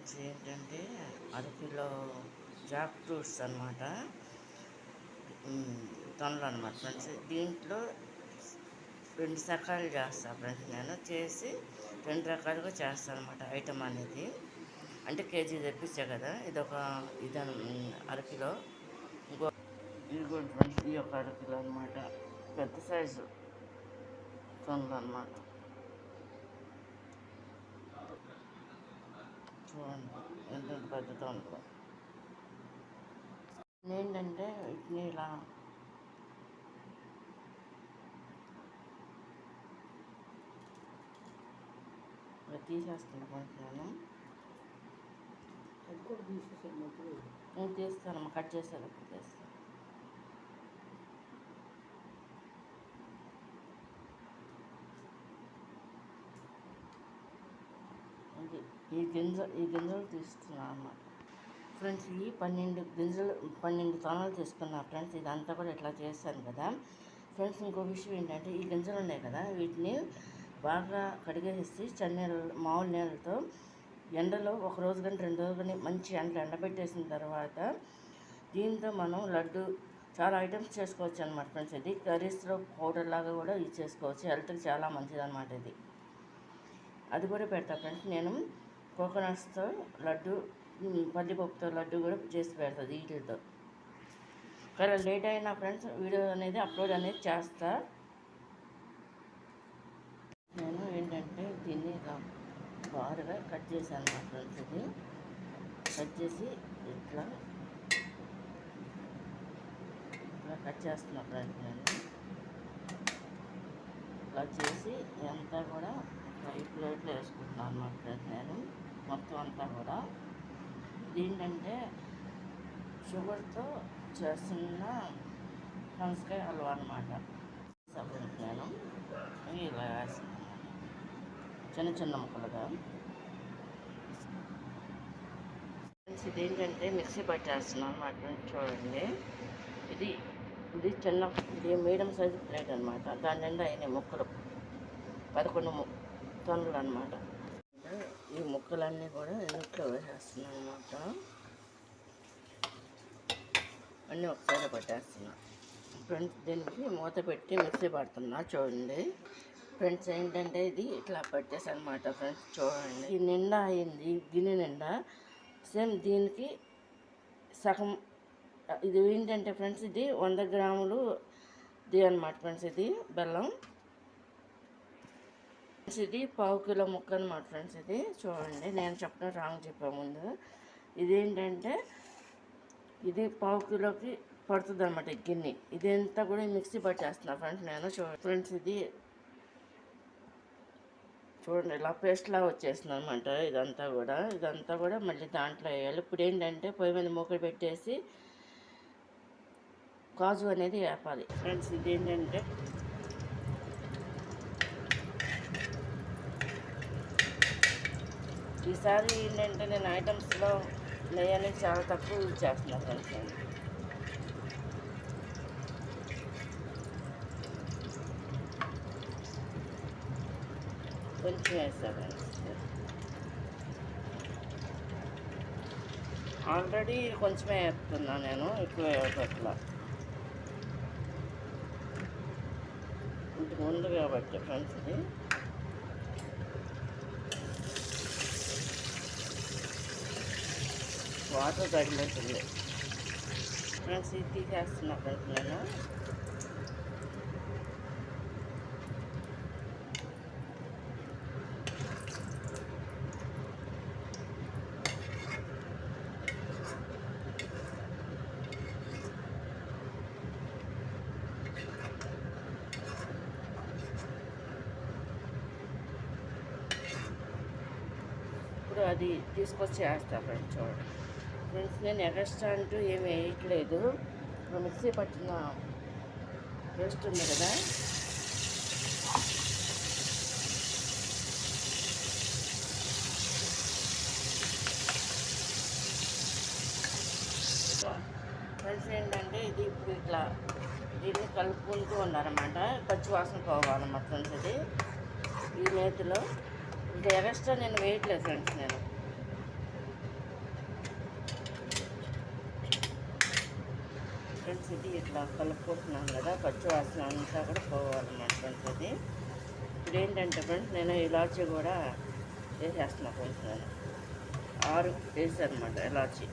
Friends ఏంటంటే అరకిలో Jack fruits అనమాట, తొనలు అనమాట ఫ్రెండ్స్. దీంట్లో 2 రకాలు చేస్తాను ఫ్రెండ్స్. నేను చేసి 2 రకాలుగా చేస్తాను అనమాట ఐటమ్ అనేది. అంటే కేజీ తెప్పించా కదా, ఇది అరకిలో. ఇంకో ఇదిగోండి ఫ్రెండ్స్, ఈ యొక్క అరకిలో అనమాట, పెద్ద సైజు తొనలు అనమాట. చూడండి ఎంత పెద్ద తొనలు. ఏంటంటే వీటిని ఇలా తీసేస్తాను ఫ్రెండ్స్. నేను తీస్తాను, కట్ చేసేటప్పుడు తీస్తాను. ఈ గింజలు తీస్తున్నాను అన్నమాట ఫ్రెండ్స్. ఈ 12 తొనలు తీసుకున్నా ఫ్రెండ్స్. ఇదంతా కూడా ఇట్లా చేస్తాను కదా ఫ్రెండ్స్. ఇంకో విషయం ఏంటంటే, ఈ గింజలు ఉన్నాయి కదా, వీటిని బాగా కడిగేసి మామూలు నీళ్ళతో ఎండలో 1 రోజు కానీ 2 రోజులు కానీ మంచి ఎండబెట్టేసిన తర్వాత దీంతో మనం లడ్డు చాలా ఐటమ్స్ చేసుకోవచ్చు అనమాట ఫ్రెండ్స్. ఇది కర్రీస్లో పౌడర్ లాగా కూడా ఇది చేసుకోవచ్చు. హెల్త్కి చాలా మంచిది అనమాట ఇది. అది కూడా పెడతా ఫ్రెండ్స్. నేను కోకోనట్స్తో లడ్డు, పల్లిపప్పుతో లడ్డు కూడా చేసి పెడతాను వీటితో. కానీ లేట్ అయినా ఫ్రెండ్స్ వీడియో అనేది అప్లోడ్ అనేది చేస్తా. నేను ఏంటంటే దీన్ని ఇలా బారుగా కట్ చేశాను మా ఫ్రెండ్స్. ఇది కట్ చేసి ఇట్లా కట్ చేస్తున్నా ఫ్రెండ్స్. నేను ఇలా చేసి అంతా కూడా ఈ ప్లేట్లో వేసుకుంటున్నాను అన్నమాట ఫ్రెండ్స్. నేను మొత్తం అంతా కూడా ఏంటంటే షుగర్తో చేస్తున్న పనసకాయ హల్వా అనమాట ఫ్రెండ్స్. నేను ఇలా వేస్తున్నాను చిన్న ముక్కలుగా ఫ్రెండ్స్. ఇదేంటంటే మిక్సీ పట్టేస్తున్నాను అన్నమాట ఫ్రెండ్స్. చూడండి, ఇది మీడియం సైజు ప్లేట్ అనమాట. దాని నిండా అయినాయి ముక్కలు, 11 తొనలు అనమాట. ఈ ముక్కలన్నీ కూడా ఇంట్లో వేసేస్తున్నాను అనమాట. అన్నీ ఒకసారి పట్టేస్తున్నా ఫ్రెండ్స్. దీనికి మూత పెట్టి మిక్సీ పడుతున్నా. చూడండి ఫ్రెండ్స్, ఏంటంటే ఇది ఇట్లా పట్టేసి అనమాట ఫ్రెండ్స్. చూడండి, ఈ నిండా అయింది, గిన్నె నిండా. సేమ్ దీనికి సగం. ఇది ఏంటంటే ఫ్రెండ్స్, ఇది 100 గ్రాములు ఇది అనమాట ఫ్రెండ్స్. ఇది బెల్లం. ఇది 1/4 కిలో ముక్క అనమాట ఫ్రెండ్స్. ఇది చూడండి, నేను చెప్పడం రాంగ్ చెప్పే ముందు. ఇదేంటంటే ఇది 1/4 కిలోకి పడుతుంది అనమాట గిన్నె. ఇదంతా కూడా మిక్సీ పట్టేస్తున్నా ఫ్రెండ్స్. నేను ఫ్రెండ్స్, ఇది చూడండి ఇలా పేస్ట్లా వచ్చేస్తుంది అనమాట. ఇదంతా కూడా మళ్ళీ దాంట్లో వేయాలి. ఇప్పుడు ఏంటంటే పొయ్యి మీద మూకుడు పెట్టేసి కాజు అనేది వేపాలి ఫ్రెండ్స్. ఇదేంటంటే ఈసారి ఏంటంటే నేను ఐటమ్స్లో నెయ్యి అనేది చాలా తక్కువ యూజ్ చేస్తున్నాను ఫ్రెండ్స్. కొంచెం వేస్తాను ఫ్రెండ్స్. ఆల్రెడీ కొంచెమే వేస్తున్నాను నేను, ఎక్కువ వేయట్లా. ఇంటికి ముందు కాబట్టి ఫ్రెండ్స్ ఇది వాటర్ తగినట్టుంది ఫ్రెండ్స్. ఇది తీసేస్తున్నా ఫ్రెండ్స్. నేను ఇప్పుడు అది తీసుకొచ్చి వేస్తాను ఫ్రెండ్స్. చూడండి ఫ్రెండ్స్, నేను ఎక్స్ట్రా అంటూ ఏమి వేయట్లేదు. ఇప్పుడు మిక్సీ పట్టిన పేస్ట్ ఉంది కదా, ఫ్రెండ్స్ ఏంటంటే ఇది ఇప్పుడు ఇట్లా దీన్ని కలుపుకుంటూ ఉన్నారన్నమాట. పచ్చి వాసన పోవాలన్నమాట ఫ్రెండ్స్. ఇది ఈ నేతిలో ఇంకా ఎక్స్ట్రా నేను వేయట్లేదు ఫ్రెండ్స్. నేను ఫ్రెండ్స్ ఇది ఇట్లా కలుపుకుంటున్నాం కదా, పచ్చి వాసన అంతా కూడా పోవాలన్నమాట ఫ్రెండ్స్. ఇది ఇప్పుడు ఏంటంటే ఫ్రెండ్స్ నేను ఇలాచీ కూడా వేసేస్తున్నా ఫ్రెండ్స్. నేను 6 వేసాను అనమాట ఇలాచీ.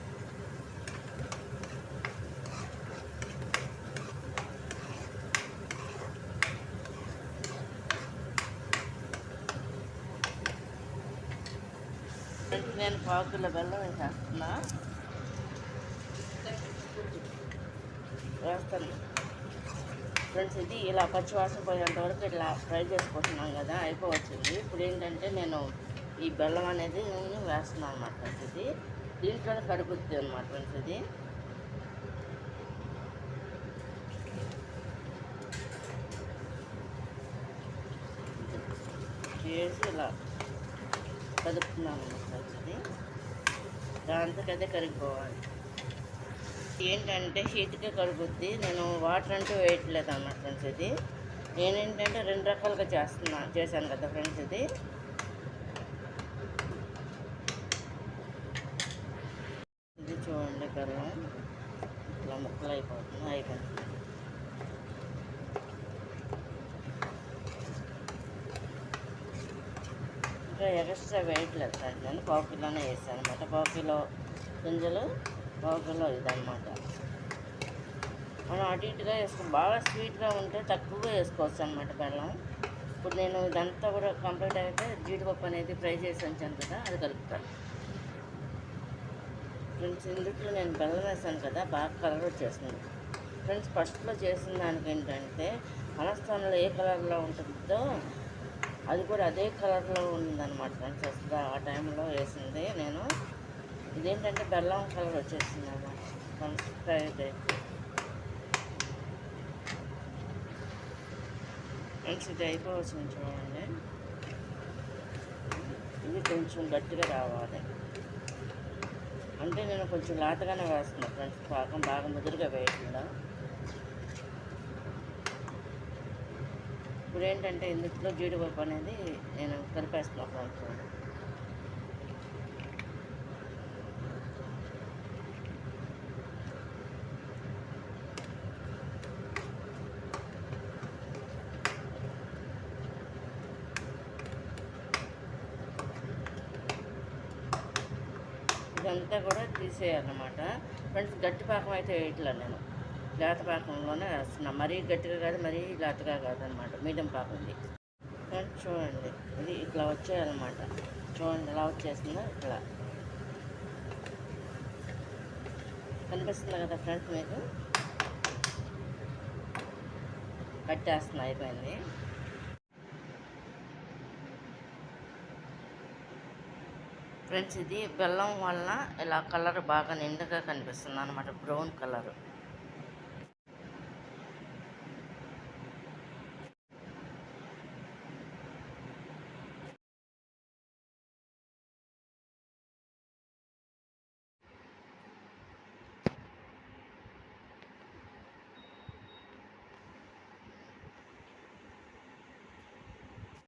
ఫ్రెండ్స్ నేను 1 కిలో బెల్లం వేసేస్తున్నా. వేస్తాను ఫ్రెండ్స్. ఇది ఇలా పచ్చివాసన పోయేంత వరకు ఇట్లా ఫ్రై చేసుకుంటున్నాం కదా, అయిపోవచ్చింది. ఇప్పుడు ఏంటంటే నేను ఈ బెల్లం అనేది వేస్తున్నాను అనమాట ఫ్రెండ్స్. ఇది దీంట్లోనే కరుగుద్ది అనమాట ఫ్రెండ్స్. ఇది చేసి ఇలా కదుపుతున్నాను అనమాట ఫ్రెండ్స్. ఇది దాంతోకైతే కరిగిపోవాలి. ఏంటంటే హీట్గా కరుగుద్ది. నేను వాటర్ అంటూ వేయట్లేదు అన్నమాట ఫ్రెండ్స్. ఇది నేనేంటంటే 2 రకాలుగా చేశాను కదా ఫ్రెండ్స్. ఇది చూడండి, బెల్లం ఇట్లా ముక్కలు అయిపోయింది. ఇంకా ఎక్స్ట్రా వేయట్లేదు ఫ్రెండ్స్. నేను 1/4 కిలోనే వేసాను అనమాట. 1/4 కిలో గింజలు, 1/4 కిలో ఇదన్నమాట. మనం అటు ఇటుగా వేసుకుని బాగా స్వీట్గా ఉంటే తక్కువగా వేసుకోవచ్చు అనమాట బెల్లం. ఇప్పుడు నేను ఇదంతా కూడా కంప్లీట్ అయితే జీడిపప్పు అనేది ఫ్రై చేసి ఉంచాను కదా, అది కలుపుతాను ఫ్రెండ్స్. ఇందులో నేను బెల్లం వేసాను కదా, బాగా కలర్ వచ్చేస్తుంది ఫ్రెండ్స్. ఫస్ట్లో చేసిన దానికి ఏంటంటే మనస్థానంలో ఏ కలర్లో ఉంటుందో అది కూడా అదే కలర్లో ఉందన్నమాట ఫ్రెండ్స్. అసలు ఆ టైంలో వేసింది నేను. ఇదేంటంటే బెల్లం కలర్ వచ్చేసింది అన్నమాట ఫ్రెండ్స్. ఫ్రై అయితే ఫ్రెండ్స్ ఇది అయిపోవచ్చింది చూడండి. ఇది కొంచెం గట్టిగా రావాలి అంటే నేను కొంచెం లాటగానే వేస్తున్నాను ఫ్రెండ్స్. పాకం బాగా ముదురుగా వేయకుండా. ఇప్పుడు ఏంటంటే ఇందులో జీడిపప్పు అనేది నేను కలిపేస్తున్నాను ఫ్రెండ్స్. ఇదంతా కూడా తీసేయాలన్నమాట ఫ్రెండ్స్. గట్టి పాకం అయితే వేయట్లా నేను, లేత పాకంలోనే వేస్తున్నా. మరీ గట్టిగా కాదు, మరీ లేతగా కాదనమాట, మీడియం పాకం ఇది ఫ్రెండ్స్. చూడండి ఇది ఇట్లా వచ్చేయాలన్నమాట. చూడండి ఎలా వచ్చేస్తుందో. ఇట్లా కనిపిస్తుంది కదా ఫ్రెండ్స్ మీకు. కట్టేస్తున్నా, అయిపోయింది ఫ్రెండ్స్. ఇది బెల్లం వలన ఇలా కలర్ బాగా నిండుగా కనిపిస్తుంది అనమాట, బ్రౌన్ కలర్.